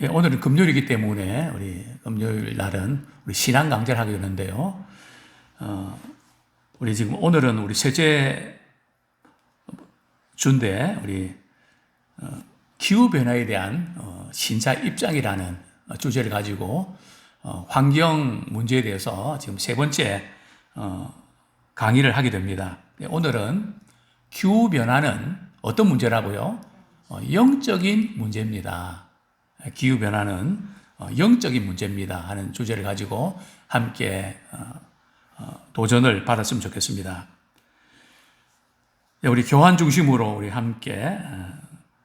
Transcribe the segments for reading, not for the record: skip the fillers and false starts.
예, 오늘은 금요일이기 때문에 우리 금요일 날은 우리 신앙 강좌를 하게 되는데요. 우리 지금 오늘은 우리 셋째 주인데 우리 기후 변화에 대한 신자 입장이라는 주제를 가지고 환경 문제에 대해서 지금 세 번째 강의를 하게 됩니다. 오늘은 기후 변화는 어떤 문제라고요? 영적인 문제입니다. 기후변화는 영적인 문제입니다 하는 주제를 가지고 함께 도전을 받았으면 좋겠습니다. 우리 교환 중심으로 우리 함께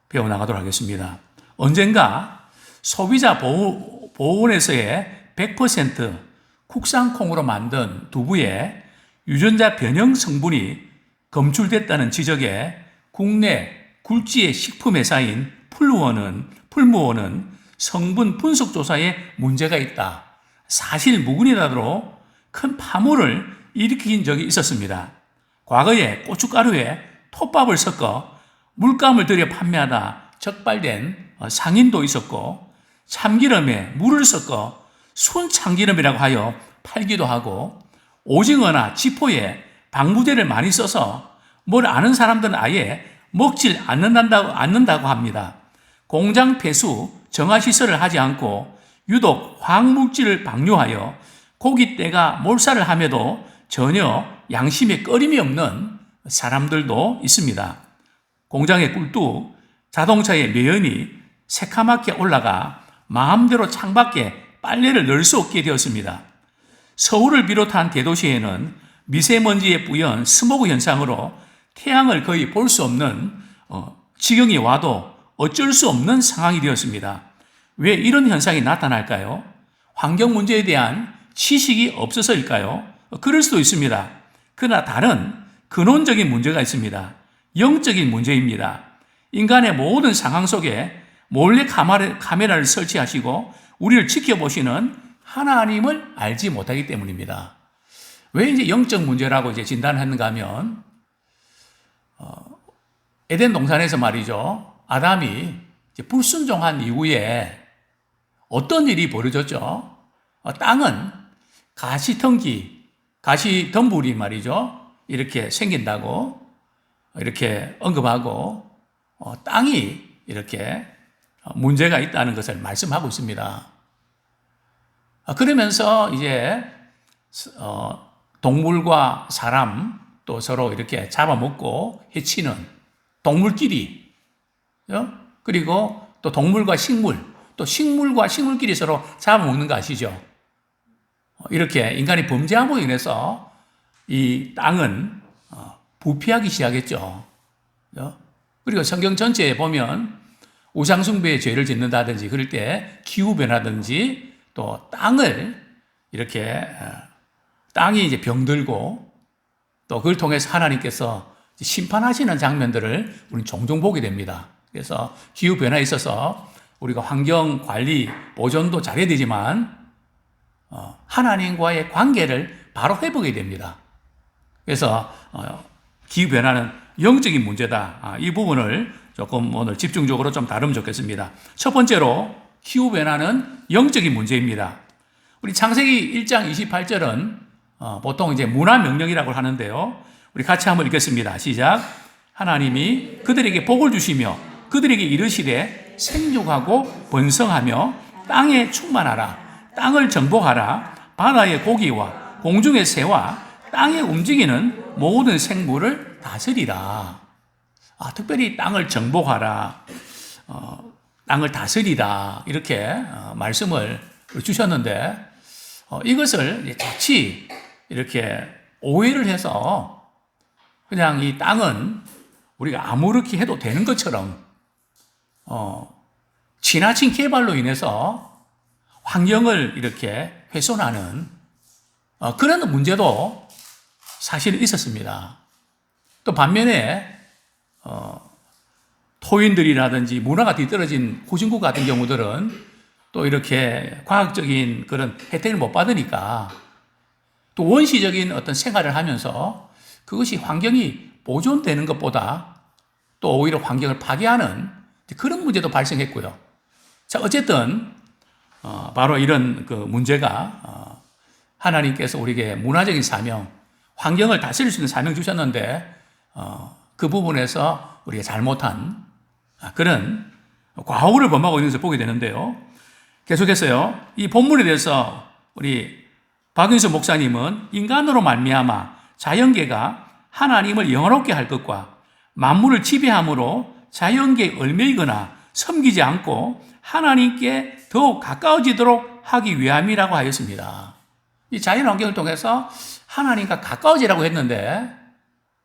배워나가도록 하겠습니다. 언젠가 소비자 보호원에서의 100% 국산 콩으로 만든 두부에 유전자 변형 성분이 검출됐다는 지적에 국내 굴지의 식품회사인 풀무원은 성분 분석 조사에 문제가 있다. 사실 무근이다로 큰 파문을 일으킨 적이 있었습니다. 과거에 고춧가루에 톱밥을 섞어 물감을 들여 판매하다 적발된 상인도 있었고, 참기름에 물을 섞어 순참기름이라고 하여 팔기도 하고, 오징어나 지포에 방부제를 많이 써서 뭘 아는 사람들은 아예 먹질 않는다고 합니다. 공장 폐수, 정화시설을 하지 않고 유독 화학물질을 방류하여 고깃대가 몰살을 함에도 전혀 양심에 꺼림이 없는 사람들도 있습니다. 공장의 꿀뚝, 자동차의 매연이 새카맣게 올라가 마음대로 창밖에 빨래를 널 수 없게 되었습니다. 서울을 비롯한 대도시에는 미세먼지에 뿌연 스모그 현상으로 태양을 거의 볼 수 없는 지경이 와도 어쩔 수 없는 상황이 되었습니다. 왜 이런 현상이 나타날까요? 환경 문제에 대한 지식이 없어서일까요? 그럴 수도 있습니다. 그러나 다른 근원적인 문제가 있습니다. 영적인 문제입니다. 인간의 모든 상황 속에 몰래 카메라를 설치하시고 우리를 지켜보시는 하나님을 알지 못하기 때문입니다. 왜 이제 영적 문제라고 이제 진단했는가 하면, 에덴 동산에서 말이죠. 아담이 불순종한 이후에 어떤 일이 벌어졌죠? 땅은 가시덤불이 말이죠. 이렇게 생긴다고 이렇게 언급하고, 땅이 이렇게 문제가 있다는 것을 말씀하고 있습니다. 그러면서 이제 동물과 사람 또 서로 이렇게 잡아먹고 해치는 동물끼리, 그리고 또 동물과 식물, 또 식물과 식물끼리 서로 잡아먹는 거 아시죠? 이렇게 인간이 범죄함으로 인해서 이 땅은 부패하기 시작했죠. 그리고 성경 전체에 보면 우상숭배의 죄를 짓는다든지 그럴 때 기후변화든지 또 땅을 이렇게 땅이 이제 병들고 또 그걸 통해서 하나님께서 심판하시는 장면들을 우리는 종종 보게 됩니다. 그래서 기후변화에 있어서 우리가 환경 관리, 보존도 잘해야 되지만 하나님과의 관계를 바로 회복해야 됩니다. 그래서 기후변화는 영적인 문제다. 이 부분을 조금 오늘 집중적으로 좀 다루면 좋겠습니다. 첫 번째로 기후변화는 영적인 문제입니다. 우리 창세기 1장 28절은 보통 이제 문화명령이라고 하는데요. 우리 같이 한번 읽겠습니다. 시작. 하나님이 그들에게 복을 주시며 그들에게 이르시되 생육하고 번성하며 땅에 충만하라. 땅을 정복하라. 바다의 고기와 공중의 새와 땅에 움직이는 모든 생물을 다스리라. 특별히 땅을 정복하라. 땅을 다스리다. 이렇게 말씀을 주셨는데, 이것을 자칫 이렇게 오해를 해서 그냥 이 땅은 우리가 아무렇게 해도 되는 것처럼 지나친 개발로 인해서 환경을 이렇게 훼손하는 그런 문제도 사실 있었습니다. 또 반면에 토인들이라든지 문화가 뒤떨어진 후진국 같은 경우들은 또 이렇게 과학적인 그런 혜택을 못 받으니까 또 원시적인 어떤 생활을 하면서 그것이 환경이 보존되는 것보다 또 오히려 환경을 파괴하는 그런 문제도 발생했고요. 자, 어쨌든 바로 이런 그 문제가 하나님께서 우리에게 문화적인 사명, 환경을 다스릴 수 있는 사명 주셨는데 그 부분에서 우리가 잘못한 그런 과오를 범하고 있는 것을 보게 되는데요. 계속해서요. 이 본문에 대해서 우리 박윤수 목사님은 인간으로 말미암아 자연계가 하나님을 영원롭게 할 것과 만물을 지배함으로 자연계에 얽매이거나 섬기지 않고 하나님께 더욱 가까워지도록 하기 위함이라고 하였습니다. 이 자연 환경을 통해서 하나님과 가까워지라고 했는데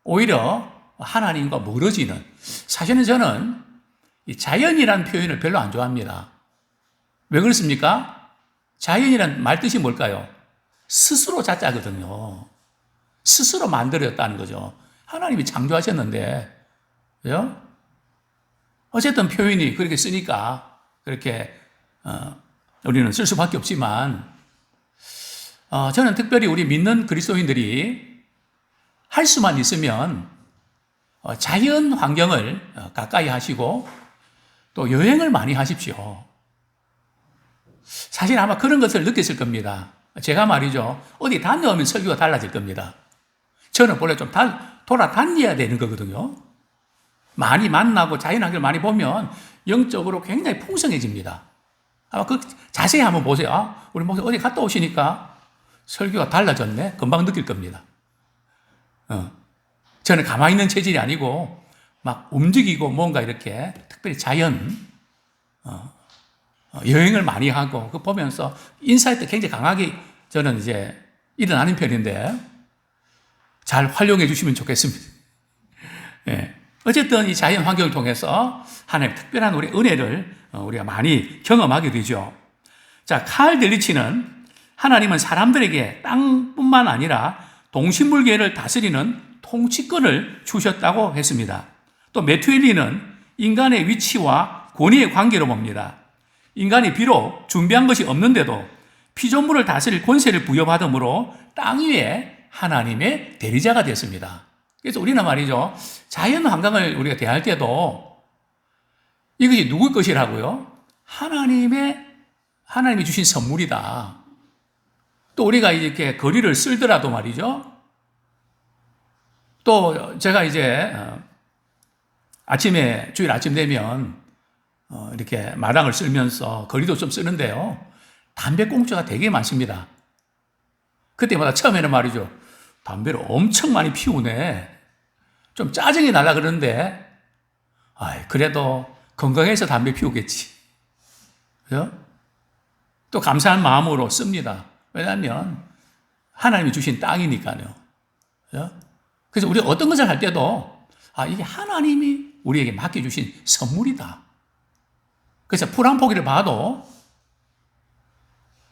오히려 하나님과 멀어지는, 사실은 저는 이 자연이라는 표현을 별로 안 좋아합니다. 왜 그렇습니까? 자연이란 말 뜻이 뭘까요? 스스로 자자거든요. 스스로 만들었다는 거죠. 하나님이 창조하셨는데, 그죠? 어쨌든 표현이 그렇게 쓰니까 그렇게 우리는 쓸 수밖에 없지만 저는 특별히 우리 믿는 그리스도인들이 할 수만 있으면 자연 환경을 가까이 하시고 또 여행을 많이 하십시오. 사실 아마 그런 것을 느꼈을 겁니다. 제가 말이죠. 어디 다녀오면 설교가 달라질 겁니다. 저는 원래 좀 돌아다녀야 되는 거거든요. 많이 만나고 자연 환경을 많이 보면 영적으로 굉장히 풍성해집니다. 아마 그 자세히 한번 보세요. 우리 목사 어디 갔다 오시니까 설교가 달라졌네? 금방 느낄 겁니다. 저는 가만히 있는 체질이 아니고 막 움직이고 뭔가 이렇게 특별히 자연, 여행을 많이 하고 그 보면서 인사이트 굉장히 강하게 저는 이제 일어나는 편인데 잘 활용해 주시면 좋겠습니다. 예. 어쨌든 이 자연 환경을 통해서 하나님의 특별한 우리 은혜를 우리가 많이 경험하게 되죠. 자, 칼 델리치는 하나님은 사람들에게 땅뿐만 아니라 동식물계를 다스리는 통치권을 주셨다고 했습니다. 또 매튜엘리는 인간의 위치와 권위의 관계로 봅니다. 인간이 비록 준비한 것이 없는데도 피조물을 다스릴 권세를 부여받으므로 땅 위에 하나님의 대리자가 됐습니다. 그래서 우리는 말이죠. 자연 환경을 우리가 대할 때도 이것이 누구 것이라고요? 하나님이 주신 선물이다. 또 우리가 이렇게 거리를 쓸더라도 말이죠. 또 제가 이제 주일 아침 되면 이렇게 마당을 쓸면서 거리도 좀 쓰는데요. 담배꽁초가 되게 많습니다. 그때마다 처음에는 말이죠. 담배를 엄청 많이 피우네. 좀 짜증이 날라 그러는데, 그래도 건강해서 담배 피우겠지. 그죠? 또 감사한 마음으로 씁니다. 왜냐하면 하나님이 주신 땅이니까요. 그죠? 그래서 우리가 어떤 것을 할 때도, 이게 하나님이 우리에게 맡겨주신 선물이다. 그래서 풀 한 포기를 봐도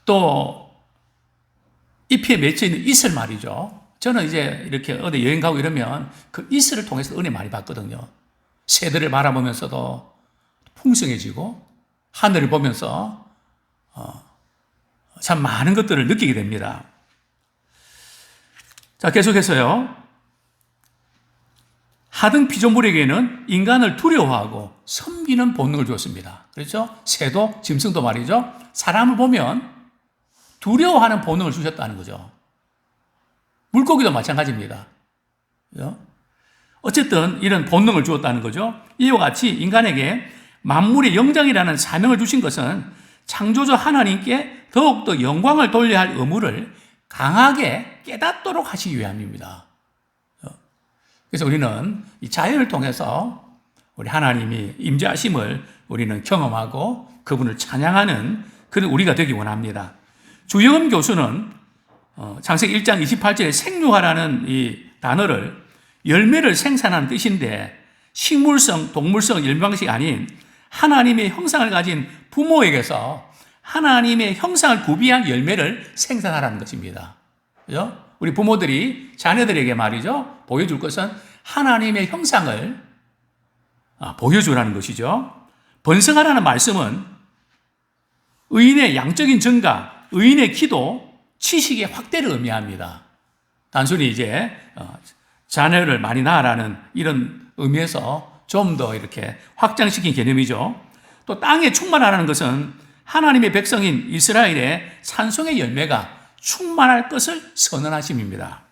또 잎에 맺혀 있는 잇을 말이죠. 저는 이제 이렇게 어디 여행 가고 이러면 그 잇을 통해서 은혜 많이 받거든요. 새들을 바라보면서도 풍성해지고 하늘을 보면서 참 많은 것들을 느끼게 됩니다. 자, 계속해서요. 하등 피조물에게는 인간을 두려워하고 섬기는 본능을 주었습니다. 그렇죠? 새도 짐승도 말이죠. 사람을 보면 두려워하는 본능을 주셨다는 거죠. 물고기도 마찬가지입니다. 그렇죠? 어쨌든 이런 본능을 주었다는 거죠. 이와 같이 인간에게 만물의 영장이라는 사명을 주신 것은 창조주 하나님께 더욱더 영광을 돌려야 할 의무를 강하게 깨닫도록 하시기 위함입니다. 그래서 우리는 이 자연을 통해서 우리 하나님이 임재하심을 우리는 경험하고 그분을 찬양하는 그런 우리가 되기 원합니다. 주영은 교수는 창세기 1장 28절에 생육하라는 이 단어를 열매를 생산하는 뜻인데 식물성, 동물성 열방식이 아닌 하나님의 형상을 가진 부모에게서 하나님의 형상을 구비한 열매를 생산하라는 것입니다. 그죠? 우리 부모들이 자녀들에게 말이죠. 보여줄 것은 하나님의 형상을 보여주라는 것이죠. 번성하라는 말씀은 의인의 양적인 증가, 의인의 기도, 지식의 확대를 의미합니다. 단순히 이제 자녀를 많이 낳으라는 이런 의미에서 좀 더 이렇게 확장시킨 개념이죠. 또 땅에 충만하라는 것은 하나님의 백성인 이스라엘의 찬송의 열매가 충만할 것을 선언하심입니다.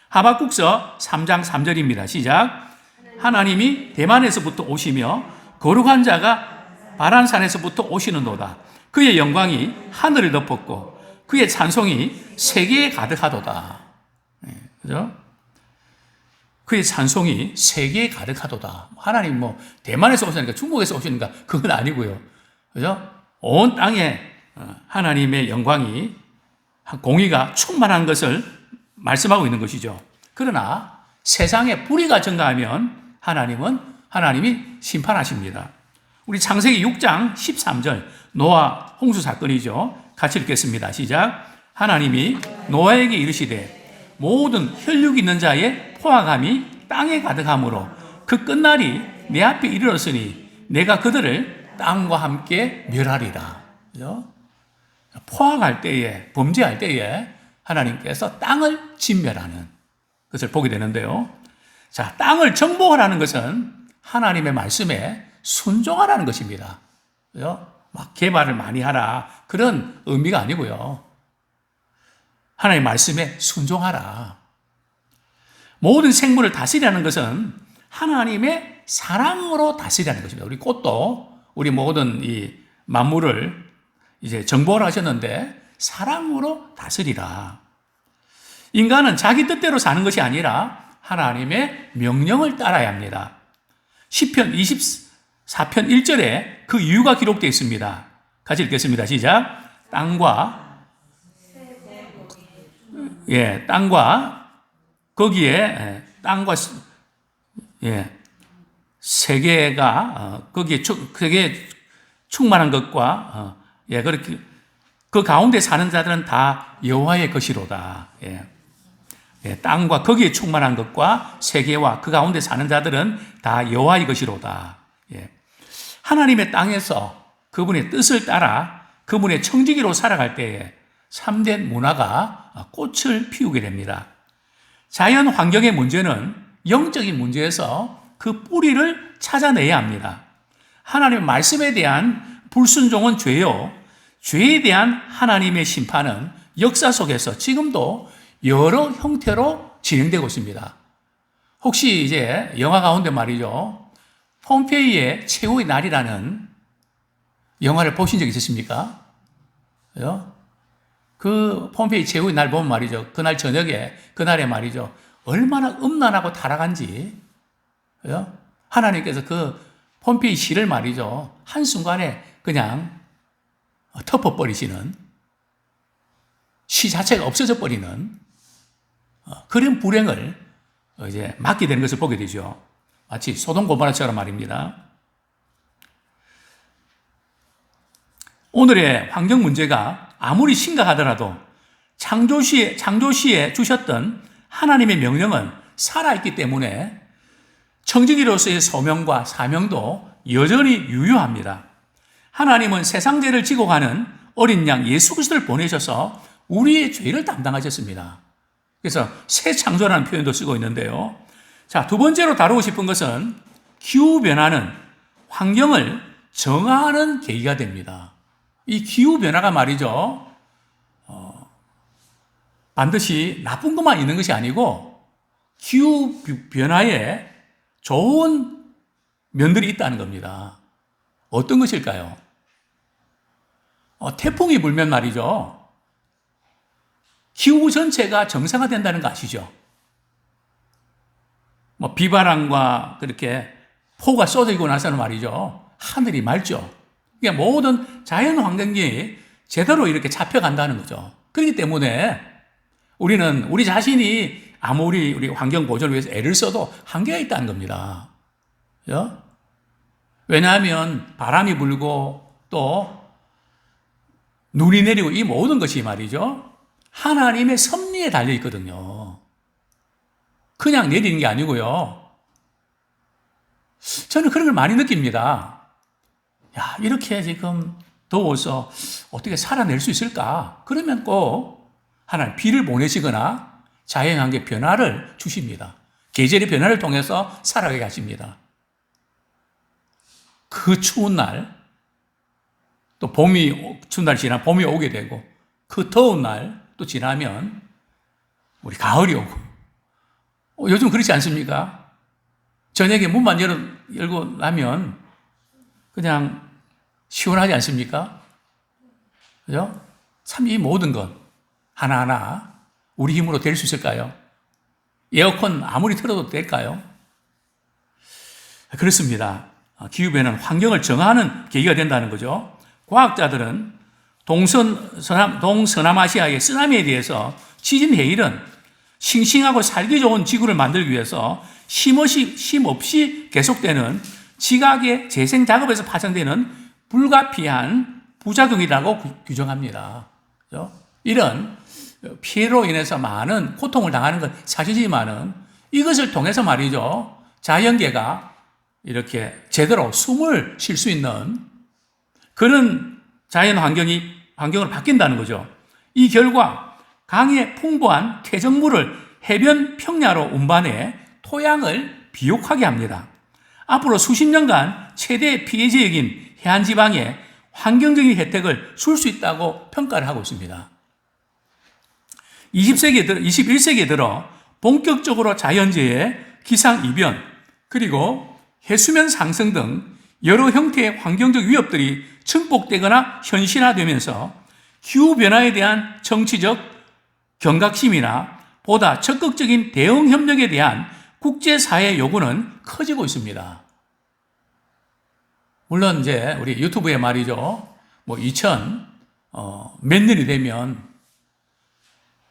하박국서 3장 3절입니다. 시작. 하나님이 대만에서부터 오시며 거룩한 자가 바란산에서부터 오시는도다. 그의 영광이 하늘을 덮었고 그의 찬송이 세계에 가득하도다. 그죠? 그의 찬송이 세계에 가득하도다. 하나님 대만에서 오시니까 중국에서 오시는가 그건 아니고요. 그죠? 온 땅에 하나님의 영광이 공의가 충만한 것을 말씀하고 있는 것이죠. 그러나 세상에 불의가 증가하면 하나님이 심판하십니다. 우리 창세기 6장 13절 노아 홍수 사건이죠. 같이 읽겠습니다. 시작. 하나님이 노아에게 이르시되 모든 혈육 있는 자의 포악함이 땅에 가득하므로 그 끝날이 내 앞에 이르렀으니 내가 그들을 땅과 함께 멸하리라. 그죠? 포악할 때에, 범죄할 때에 하나님께서 땅을 진멸하는 것을 보게 되는데요. 자, 땅을 정복하라는 것은 하나님의 말씀에 순종하라는 것입니다. 그죠? 막 개발을 많이 하라. 그런 의미가 아니고요. 하나님의 말씀에 순종하라. 모든 생물을 다스리라는 것은 하나님의 사랑으로 다스리라는 것입니다. 우리 꽃도 우리 모든 이 만물을 이제 정복을 하셨는데 사랑으로 다스리라. 인간은 자기 뜻대로 사는 것이 아니라 하나님의 명령을 따라야 합니다. 시편 24편 1절에 그 이유가 기록되어 있습니다. 같이 읽겠습니다. 시작. 땅과 거기에 땅과 세계가 거기에 충만한 것과 그렇게 그 가운데 사는 자들은 다 여호와의 것이로다. 땅과 거기에 충만한 것과 세계와 그 가운데 사는 자들은 다 여호와의 것이로다. 하나님의 땅에서 그분의 뜻을 따라 그분의 청지기로 살아갈 때에 참된 문화가 꽃을 피우게 됩니다. 자연 환경의 문제는 영적인 문제에서 그 뿌리를 찾아내야 합니다. 하나님의 말씀에 대한 불순종은 죄요. 죄에 대한 하나님의 심판은 역사 속에서 지금도 여러 형태로 진행되고 있습니다. 혹시 이제 영화 가운데 말이죠. 폼페이의 최후의 날이라는 영화를 보신 적 있으십니까? 그 폼페이 최후의 날 보면 말이죠. 그날 저녁에, 그날에 말이죠. 얼마나 음란하고 타락한지, 하나님께서 그 폼페이 시를 말이죠. 한순간에 그냥 덮어버리시는, 시 자체가 없어져 버리는 그런 불행을 이제 맞게 되는 것을 보게 되죠. 마치 소돔 고모라처럼 말입니다. 오늘의 환경 문제가 아무리 심각하더라도 창조시에 주셨던 하나님의 명령은 살아있기 때문에 청지기로서의 소명과 사명도 여전히 유효합니다. 하나님은 세상 죄를 지고 가는 어린 양 예수 그리스도를 보내셔서 우리의 죄를 담당하셨습니다. 그래서 새 창조라는 표현도 쓰고 있는데요. 자, 두 번째로 다루고 싶은 것은 기후변화는 환경을 정화하는 계기가 됩니다. 이 기후변화가 말이죠. 반드시 나쁜 것만 있는 것이 아니고 기후변화에 좋은 면들이 있다는 겁니다. 어떤 것일까요? 태풍이 불면 말이죠. 기후 전체가 정상화된다는 거 아시죠? 비바람과 그렇게 폭우가 쏟아지고 나서는 말이죠. 하늘이 맑죠. 그러니까 모든 자연 환경이 제대로 이렇게 잡혀간다는 거죠. 그렇기 때문에 우리는 우리 자신이 아무리 우리 환경 보존을 위해서 애를 써도 한계가 있다는 겁니다. 그죠? 왜냐하면 바람이 불고 또 눈이 내리고 이 모든 것이 말이죠. 하나님의 섭리에 달려 있거든요. 그냥 내리는 게 아니고요. 저는 그런 걸 많이 느낍니다. 야, 이렇게 지금 더워서 어떻게 살아낼 수 있을까? 그러면 꼭 하나님 비를 보내시거나 자연환경 변화를 주십니다. 계절의 변화를 통해서 살아가게 하십니다. 그 추운 날 또 추운 날 지나 봄이 오게 되고 그 더운 날 또 지나면 우리 가을이 오고 요즘 그렇지 않습니까? 저녁에 문만 열고 나면 그냥 시원하지 않습니까? 그죠? 참 이 모든 것 하나하나 우리 힘으로 될 수 있을까요? 에어컨 아무리 틀어도 될까요? 그렇습니다. 기후변화는 환경을 정하는 계기가 된다는 거죠. 과학자들은 동서남아시아의 쓰나미에 대해서 지진해일은 싱싱하고 살기 좋은 지구를 만들기 위해서 쉼없이 계속되는 지각의 재생 작업에서 파생되는 불가피한 부작용이라고 규정합니다. 그렇죠? 이런 피해로 인해서 많은 고통을 당하는 건 사실이지만은 이것을 통해서 말이죠. 자연계가 이렇게 제대로 숨을 쉴 수 있는 그런 자연 환경으로 바뀐다는 거죠. 이 결과 강의 풍부한 퇴적물을 해변 평야로 운반해 토양을 비옥하게 합니다. 앞으로 수십 년간 최대 피해 지역인 해안지방에 환경적인 혜택을 줄 수 있다고 평가를 하고 있습니다. 21세기에 들어 본격적으로 자연재해, 기상이변, 그리고 해수면 상승 등 여러 형태의 환경적 위협들이 증폭되거나 현실화되면서 기후변화에 대한 정치적 경각심이나 보다 적극적인 대응 협력에 대한 국제사회의 요구는 커지고 있습니다. 물론 이제 우리 유튜브에 말이죠. 뭐 몇 년이 되면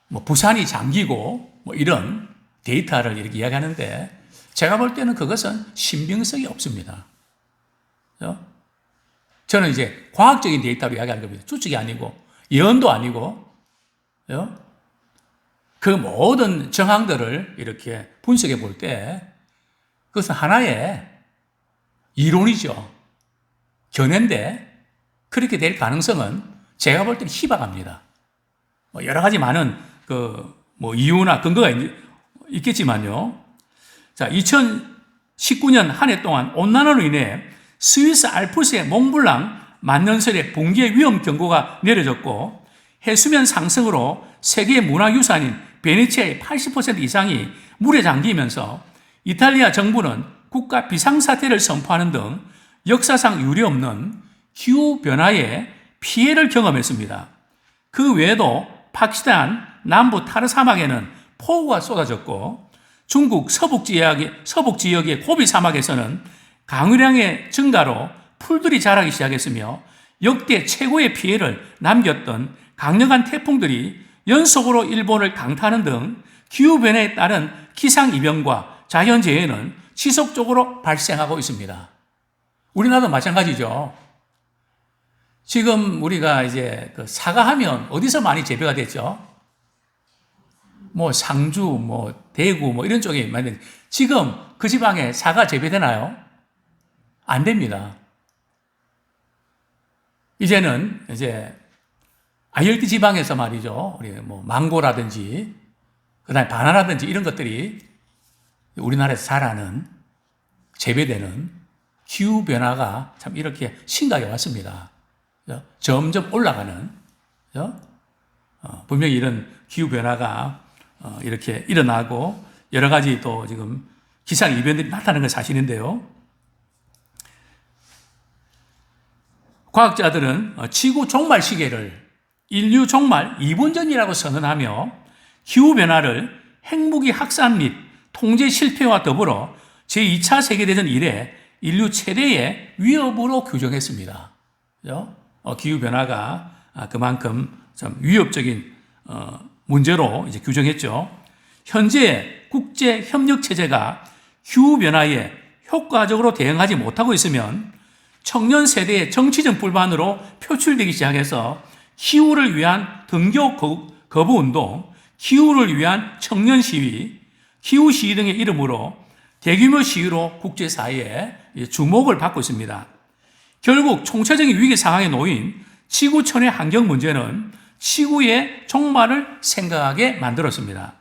뭐 부산이 잠기고 뭐 이런 데이터를 이렇게 이야기하는데 제가 볼 때는 그것은 신빙성이 없습니다. 그렇죠? 저는 이제 과학적인 데이터로 이야기하는 겁니다. 추측이 아니고 예언도 아니고 그렇죠? 그 모든 정황들을 이렇게 분석해 볼 때 그것은 하나의 이론이죠. 견해인데 그렇게 될 가능성은 제가 볼 때는 희박합니다. 여러 가지 많은 이유나 근거가 있겠지만요. 자, 2019년 한 해 동안 온난화로 인해 스위스 알프스의 몽블랑 만년설의 붕괴 위험 경고가 내려졌고 해수면 상승으로 세계 문화유산인 베네치아의 80% 이상이 물에 잠기면서 이탈리아 정부는 국가 비상사태를 선포하는 등 역사상 유례없는 기후변화의 피해를 경험했습니다. 그 외에도 파키스탄 남부 타르 사막에는 폭우가 쏟아졌고 중국 서북 지역의 고비 사막에서는 강우량의 증가로 풀들이 자라기 시작했으며 역대 최고의 피해를 남겼던 강력한 태풍들이 연속으로 일본을 강타하는 등 기후변화에 따른 기상이변과 자연재해는 지속적으로 발생하고 있습니다. 우리나라도 마찬가지죠. 지금 우리가 이제 사과하면 어디서 많이 재배가 됐죠? 뭐 상주, 뭐 대구, 뭐 이런 쪽에 많이. 지금 그 지방에 사과 재배되나요? 안 됩니다. 이제는 이제 아열대 지방에서 말이죠. 우리 뭐 망고라든지 그다음에 바나나든지 이런 것들이 우리나라에서 자라는 재배되는 기후 변화가 참 이렇게 심각해 왔습니다. 점점 올라가는 분명히 이런 기후 변화가 이렇게 일어나고 여러 가지 또 지금 기상 이변들이 나타나는 건 사실인데요. 과학자들은 지구 종말 시계를 인류 종말 2분 전이라고 선언하며 기후변화를 핵무기 확산 및 통제 실패와 더불어 제2차 세계대전 이래 인류 최대의 위협으로 규정했습니다. 기후변화가 그만큼 좀 위협적인 문제로 이제 규정했죠. 현재 국제협력체제가 기후변화에 효과적으로 대응하지 못하고 있으면 청년 세대의 정치적 불만으로 표출되기 시작해서 기후를 위한 등교 거부 운동, 기후를 위한 청년 시위, 기후 시위 등의 이름으로 대규모 시위로 국제사회에 주목을 받고 있습니다. 결국 총체적인 위기 상황에 놓인 지구촌의 환경 문제는 지구의 종말을 생각하게 만들었습니다.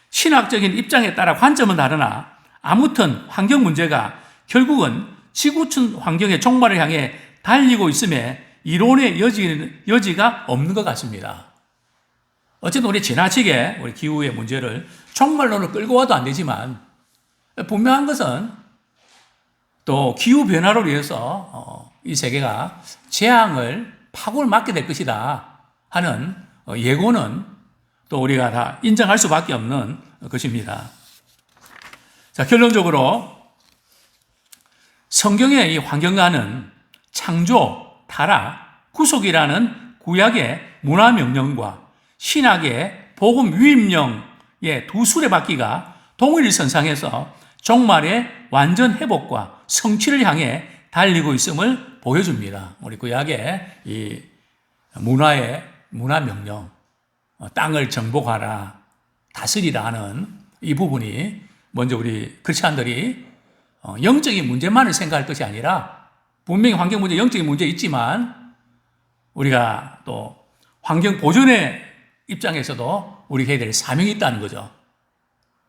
신학적인 입장에 따라 관점은 다르나 아무튼 환경 문제가 결국은 지구촌 환경의 종말을 향해 달리고 있음에 이론의 여지가 없는 것 같습니다. 어쨌든 우리 지나치게 우리 기후의 문제를 종말론을 끌고 와도 안 되지만 분명한 것은 또 기후 변화로 인해서 이 세계가 재앙을 파국을 맞게 될 것이다 하는 예고는 또 우리가 다 인정할 수밖에 없는 것입니다. 자, 결론적으로 성경의 이 환경과는 창조, 타락, 구속이라는 구약의 문화 명령과 신학의 복음 유입령의 두 수레바퀴가 동일선상에서 종말의 완전 회복과 성취를 향해 달리고 있음을 보여줍니다. 우리 구약의 이 문화 명령, 땅을 정복하라, 다스리라 하는 이 부분이 먼저 우리 크리스찬들이 영적인 문제만을 생각할 것이 아니라 분명히 환경 문제, 영적인 문제 있지만 우리가 또 환경 보존의 입장에서도 우리가 해야 될 사명이 있다는 거죠.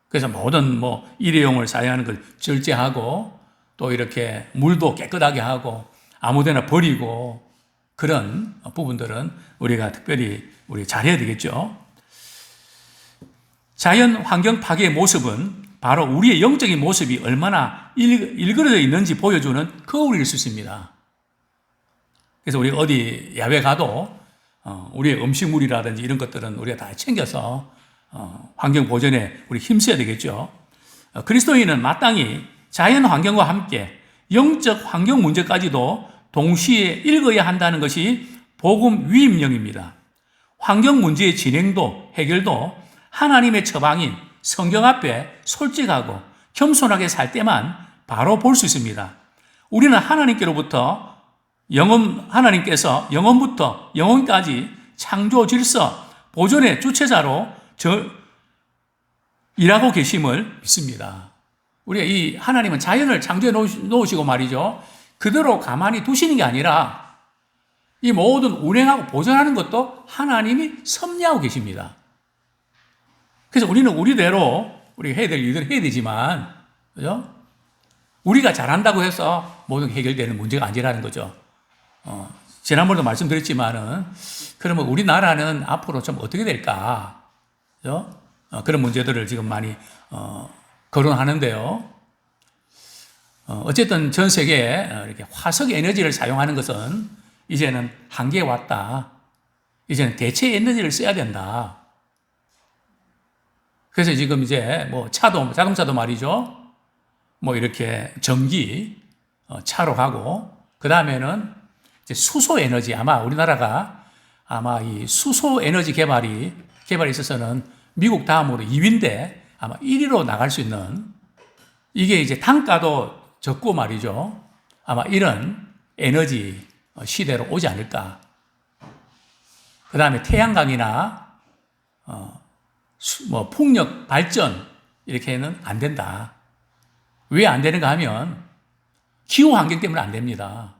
그래서 모든 일회용을 사용하는 걸 절제하고 또 이렇게 물도 깨끗하게 하고 아무데나 버리고 그런 부분들은 우리가 특별히 우리 잘해야 되겠죠. 자연 환경 파괴의 모습은 바로 우리의 영적인 모습이 얼마나 일그러져 있는지 보여주는 거울일 수 있습니다. 그래서 우리 어디 야외 가도 우리의 음식물이라든지 이런 것들은 우리가 다 챙겨서 환경 보존에 우리 힘써야 되겠죠. 그리스도인은 마땅히 자연 환경과 함께 영적 환경 문제까지도 동시에 읽어야 한다는 것이 복음 위임령입니다. 환경 문제의 진행도 해결도 하나님의 처방인 성경 앞에 솔직하고 겸손하게 살 때만 바로 볼 수 있습니다. 우리는 하나님께서 영원부터 영원까지 창조 질서 보존의 주체자로 일하고 계심을 믿습니다. 우리가 이 하나님은 자연을 창조해 놓으시고 말이죠. 그대로 가만히 두시는 게 아니라 이 모든 운행하고 보존하는 것도 하나님이 섭리하고 계십니다. 그래서 우리는 우리대로 우리가 해야 될 일들을 해야 되지만, 그죠? 우리가 잘한다고 해서 모든 해결되는 문제가 아니라는 거죠. 지난번에도 말씀드렸지만은, 그러면 우리나라는 앞으로 좀 어떻게 될까? 그죠? 그런 문제들을 지금 많이, 거론하는데요. 어쨌든 전 세계에 이렇게 화석 에너지를 사용하는 것은 이제는 한계에 왔다. 이제는 대체 에너지를 써야 된다. 그래서 지금 이제 자동차도 말이죠. 이렇게 전기, 차로 가고, 그 다음에는 이제 수소 에너지, 아마 우리나라가 아마 이 수소 에너지 개발에 있어서는 미국 다음으로 2위인데 아마 1위로 나갈 수 있는 이게 이제 단가도 적고 말이죠. 아마 이런 에너지 시대로 오지 않을까. 그 다음에 태양광이나 풍력 발전 이렇게는 안 된다. 왜 안 되는가 하면 기후 환경 때문에 안 됩니다.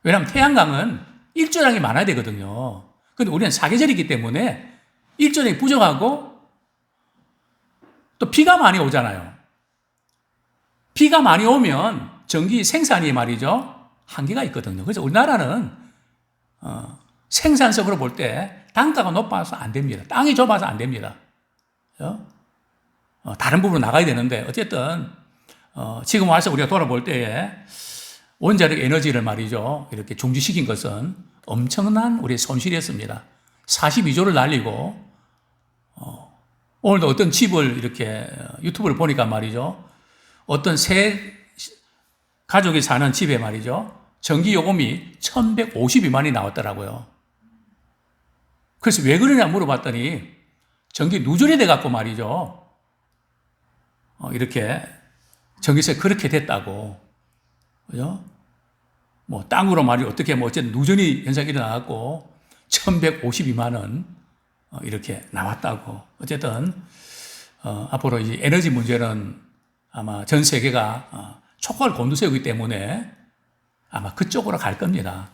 왜냐하면 태양광은 일조량이 많아야 되거든요. 근데 우리는 사계절이기 때문에 일조량이 부족하고 또 비가 많이 오잖아요. 비가 많이 오면 전기 생산이 말이죠. 한계가 있거든요. 그래서 우리나라는 생산성으로 볼 때 단가가 높아서 안 됩니다. 땅이 좁아서 안 됩니다. 다른 부분으로 나가야 되는데 어쨌든 지금 와서 우리가 돌아볼 때에 원자력 에너지를 말이죠. 이렇게 중지시킨 것은 엄청난 우리의 손실이었습니다. 42조를 날리고 오늘도 어떤 집을 이렇게 유튜브를 보니까 말이죠. 어떤 세 가족이 사는 집에 말이죠. 전기 요금이 1,152만 원이 나왔더라고요. 그래서 왜 그러냐 물어봤더니 전기 누전이 돼갖고 말이죠. 이렇게 전기세 그렇게 됐다고. 그죠? 땅으로 말이 어떻게 어쨌든 누전이 현상이 일어나갖고 1,152만 원 이렇게 나왔다고. 어쨌든 앞으로 이 에너지 문제는 아마 전 세계가 촉각을 곤두세우기 때문에 아마 그쪽으로 갈 겁니다.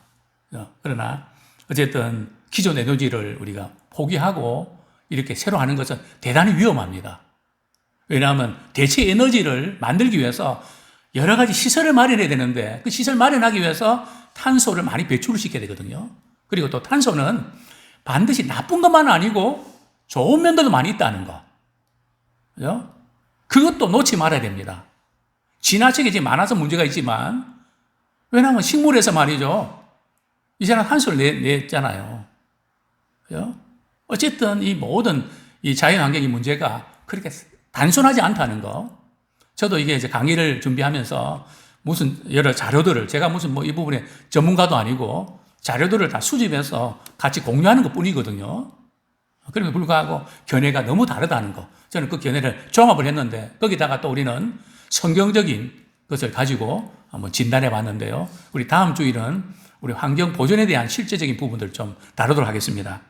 그러나 어쨌든 기존 에너지를 우리가 포기하고 이렇게 새로 하는 것은 대단히 위험합니다. 왜냐하면 대체 에너지를 만들기 위해서 여러 가지 시설을 마련해야 되는데 그 시설 마련하기 위해서 탄소를 많이 배출을 시켜야 되거든요. 그리고 또 탄소는 반드시 나쁜 것만 아니고 좋은 면들도 많이 있다는 거. 그죠? 그것도 놓지 말아야 됩니다. 지나치게 지금 많아서 문제가 있지만, 왜냐하면 식물에서 말이죠. 이제는 탄소를 냈잖아요. 그죠? 어쨌든 이 모든 이 자연환경의 문제가 그렇게 단순하지 않다는 거. 저도 이게 이제 강의를 준비하면서 무슨 여러 자료들을 제가 무슨 뭐 이 부분에 전문가도 아니고 자료들을 다 수집해서 같이 공유하는 것 뿐이거든요. 그럼에도 불구하고 견해가 너무 다르다는 거. 저는 그 견해를 종합을 했는데 거기다가 또 우리는 성경적인 것을 가지고 한번 진단해 봤는데요. 우리 다음 주일은 우리 환경 보존에 대한 실제적인 부분들 좀 다루도록 하겠습니다.